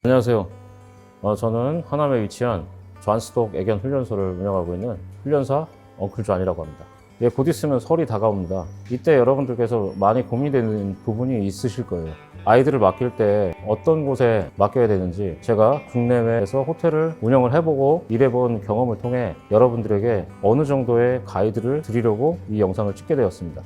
안녕하세요. 저는 하남에 위치한 존스독 애견 훈련소를 운영하고 있는 훈련사 엉클 존이라고 합니다. 곧 있으면 설이 다가옵니다. 이때 여러분들께서 많이 고민되는 부분이 있으실 거예요. 아이들을 맡길 때 어떤 곳에 맡겨야 되는지 제가 국내외에서 호텔을 운영을 해보고 일해본 경험을 통해 여러분들에게 어느 정도의 가이드를 드리려고 이 영상을 찍게 되었습니다.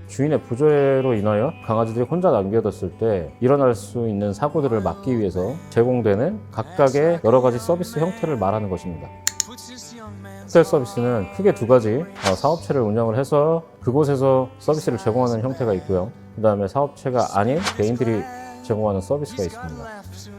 주인의 부조로 인하여 강아지들이 혼자 남겨뒀을 때 일어날 수 있는 사고들을 막기 위해서 제공되는 각각의 여러 가지 서비스 형태를 말하는 것입니다. 호텔 서비스는 크게 두 가지 사업체를 운영을 해서 그곳에서 서비스를 제공하는 형태가 있고요. 그 다음에 사업체가 아닌 개인들이 제공하는 서비스가 있습니다.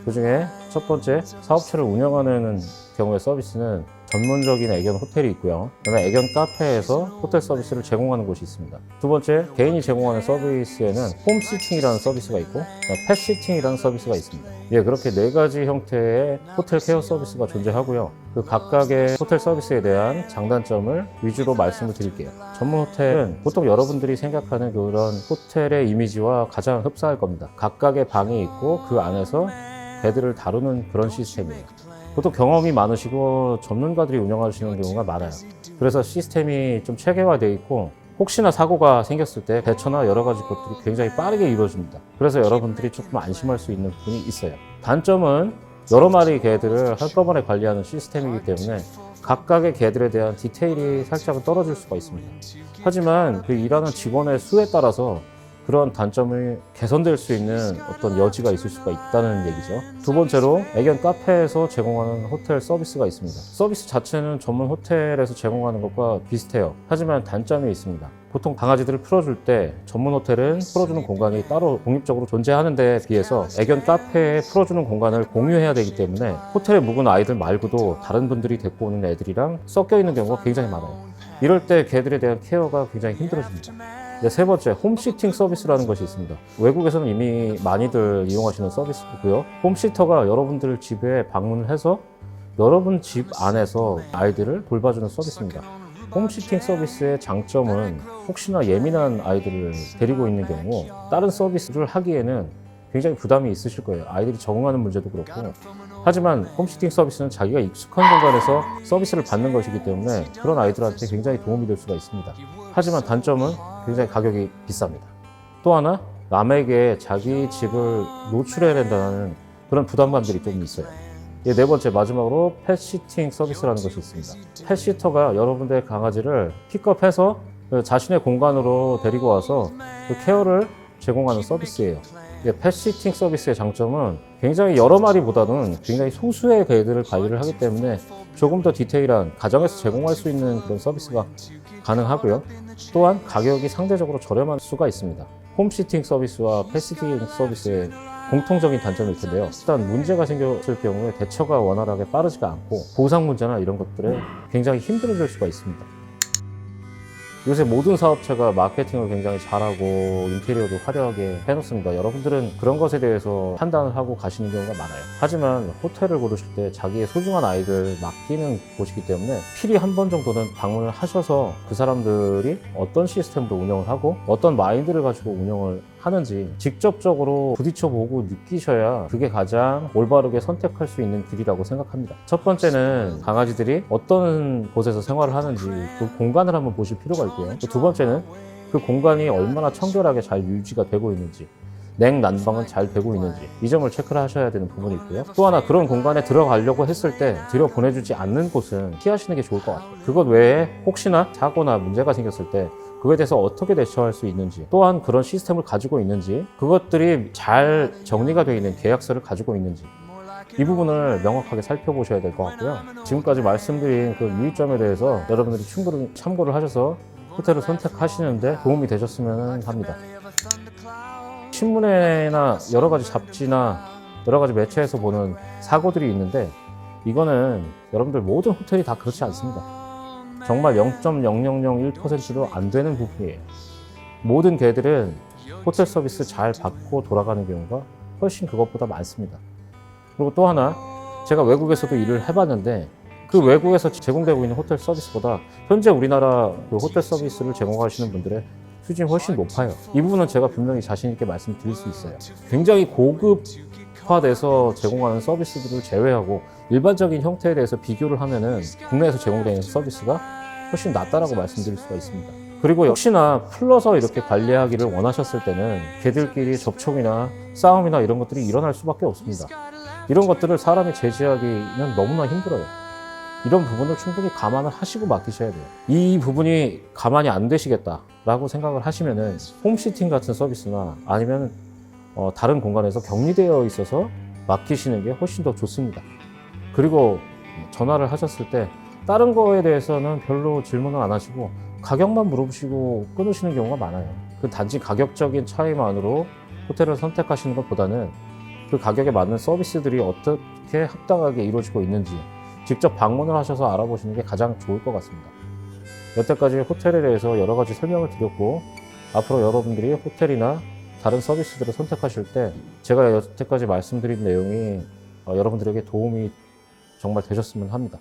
그 중에 첫 번째 사업체를 운영하는 경우의 서비스는 전문적인 애견 호텔이 있고요. 그다음에 애견 카페에서 호텔 서비스를 제공하는 곳이 있습니다. 두 번째, 개인이 제공하는 서비스에는 홈시팅이라는 서비스가 있고 펫시팅이라는 서비스가 있습니다. 그렇게 네 가지 형태의 호텔 케어 서비스가 존재하고요. 그 각각의 호텔 서비스에 대한 장단점을 위주로 말씀을 드릴게요. 전문 호텔은 보통 여러분들이 생각하는 그런 호텔의 이미지와 가장 흡사할 겁니다. 각각의 방이 있고 그 안에서 배들을 다루는 그런 시스템이에요. 보통 경험이 많으시고 전문가들이 운영하시는 경우가 많아요. 그래서 시스템이 좀 체계화되어 있고 혹시나 사고가 생겼을 때 대처나 여러 가지 것들이 굉장히 빠르게 이루어집니다. 그래서 여러분들이 조금 안심할 수 있는 부분이 있어요. 단점은 여러 마리 개들을 한꺼번에 관리하는 시스템이기 때문에 각각의 개들에 대한 디테일이 살짝은 떨어질 수가 있습니다. 하지만 그 일하는 직원의 수에 따라서 그런 단점이 개선될 수 있는 어떤 여지가 있을 수가 있다는 얘기죠. 두 번째로 애견 카페에서 제공하는 호텔 서비스가 있습니다. 서비스 자체는 전문 호텔에서 제공하는 것과 비슷해요. 하지만 단점이 있습니다. 보통 강아지들을 풀어줄 때 전문 호텔은 풀어주는 공간이 따로 독립적으로 존재하는 데 비해서 애견 카페에 풀어주는 공간을 공유해야 되기 때문에 호텔에 묵은 아이들 말고도 다른 분들이 데리고 오는 애들이랑 섞여 있는 경우가 굉장히 많아요. 이럴 때 개들에 대한 케어가 굉장히 힘들어집니다. 세 번째, 홈시팅 서비스라는 것이 있습니다. 외국에서는 이미 많이들 이용하시는 서비스고요. 홈시터가 여러분들 집에 방문을 해서 여러분 집 안에서 아이들을 돌봐주는 서비스입니다. 홈시팅 서비스의 장점은 혹시나 예민한 아이들을 데리고 있는 경우 다른 서비스를 하기에는 굉장히 부담이 있으실 거예요. 아이들이 적응하는 문제도 그렇고. 하지만 홈시팅 서비스는 자기가 익숙한 공간에서 서비스를 받는 것이기 때문에 그런 아이들한테 굉장히 도움이 될 수가 있습니다. 하지만 단점은 굉장히 가격이 비쌉니다. 또 하나, 남에게 자기 집을 노출해야 된다는 그런 부담감들이 좀 있어요. 네 번째, 마지막으로 펫시팅 서비스라는 것이 있습니다. 펫시터가 여러분들의 강아지를 픽업해서 자신의 공간으로 데리고 와서 그 케어를 제공하는 서비스예요. 펫시팅 서비스의 장점은 굉장히 여러 마리보다는 굉장히 소수의 개들을 관리를 하기 때문에 조금 더 디테일한 가정에서 제공할 수 있는 그런 서비스가 가능하고요. 또한 가격이 상대적으로 저렴할 수가 있습니다. 홈시팅 서비스와 펫시팅 서비스의 공통적인 단점일 텐데요. 일단 문제가 생겼을 경우에 대처가 원활하게 빠르지가 않고 보상 문제나 이런 것들에 굉장히 힘들어질 수가 있습니다. 요새 모든 사업체가 마케팅을 굉장히 잘하고 인테리어도 화려하게 해놓습니다. 여러분들은 그런 것에 대해서 판단을 하고 가시는 경우가 많아요. 하지만 호텔을 고르실 때 자기의 소중한 아이를 맡기는 곳이기 때문에 필히 한 번 정도는 방문을 하셔서 그 사람들이 어떤 시스템으로 운영을 하고 어떤 마인드를 가지고 운영을 하는지 직접적으로 부딪혀보고 느끼셔야 그게 가장 올바르게 선택할 수 있는 길이라고 생각합니다. 첫 번째는 강아지들이 어떤 곳에서 생활을 하는지 그 공간을 한번 보실 필요가 있고요. 두 번째는 그 공간이 얼마나 청결하게 잘 유지가 되고 있는지, 냉난방은 잘 되고 있는지 이 점을 체크를 하셔야 되는 부분이 있고요. 또 하나, 그런 공간에 들어가려고 했을 때 들여보내주지 않는 곳은 피하시는 게 좋을 것 같아요. 그것 외에 혹시나 사고나 문제가 생겼을 때 그거에 대해서 어떻게 대처할 수 있는지, 또한 그런 시스템을 가지고 있는지, 그것들이 잘 정리가 되어 있는 계약서를 가지고 있는지 이 부분을 명확하게 살펴보셔야 될 것 같고요. 지금까지 말씀드린 그 유의점에 대해서 여러분들이 충분히 참고를 하셔서 호텔을 선택하시는데 도움이 되셨으면 합니다. 신문에나 여러 가지 잡지나 여러 가지 매체에서 보는 사고들이 있는데 이거는 여러분들 모든 호텔이 다 그렇지 않습니다. 정말 0.0001%도 안 되는 부분이에요. 모든 개들은 호텔 서비스 잘 받고 돌아가는 경우가 훨씬 그것보다 많습니다. 그리고 또 하나, 제가 외국에서도 일을 해봤는데 그 외국에서 제공되고 있는 호텔 서비스보다 현재 우리나라 그 호텔 서비스를 제공하시는 분들의 수준이 훨씬 높아요. 이 부분은 제가 분명히 자신 있게 말씀드릴 수 있어요. 굉장히 고급 법화돼서 제공하는 서비스들을 제외하고 일반적인 형태에 대해서 비교를 하면은 국내에서 제공되는 서비스가 훨씬 낫다라고 말씀드릴 수가 있습니다. 그리고 혹시나 풀러서 이렇게 관리하기를 원하셨을 때는 개들끼리 접촉이나 싸움이나 이런 것들이 일어날 수밖에 없습니다. 이런 것들을 사람이 제지하기는 너무나 힘들어요. 이런 부분을 충분히 감안을 하시고 맡기셔야 돼요. 이 부분이 가만히 안 되시겠다라고 생각을 하시면은 홈시팅 같은 서비스나 아니면 다른 공간에서 격리되어 있어서 맡기시는 게 훨씬 더 좋습니다. 그리고 전화를 하셨을 때 다른 거에 대해서는 별로 질문을 안 하시고 가격만 물어보시고 끊으시는 경우가 많아요. 그 단지 가격적인 차이만으로 호텔을 선택하시는 것보다는 그 가격에 맞는 서비스들이 어떻게 합당하게 이루어지고 있는지 직접 방문을 하셔서 알아보시는 게 가장 좋을 것 같습니다. 여태까지 호텔에 대해서 여러 가지 설명을 드렸고 앞으로 여러분들이 호텔이나 다른 서비스들을 선택하실 때 제가 여태까지 말씀드린 내용이 여러분들에게 도움이 정말 되셨으면 합니다.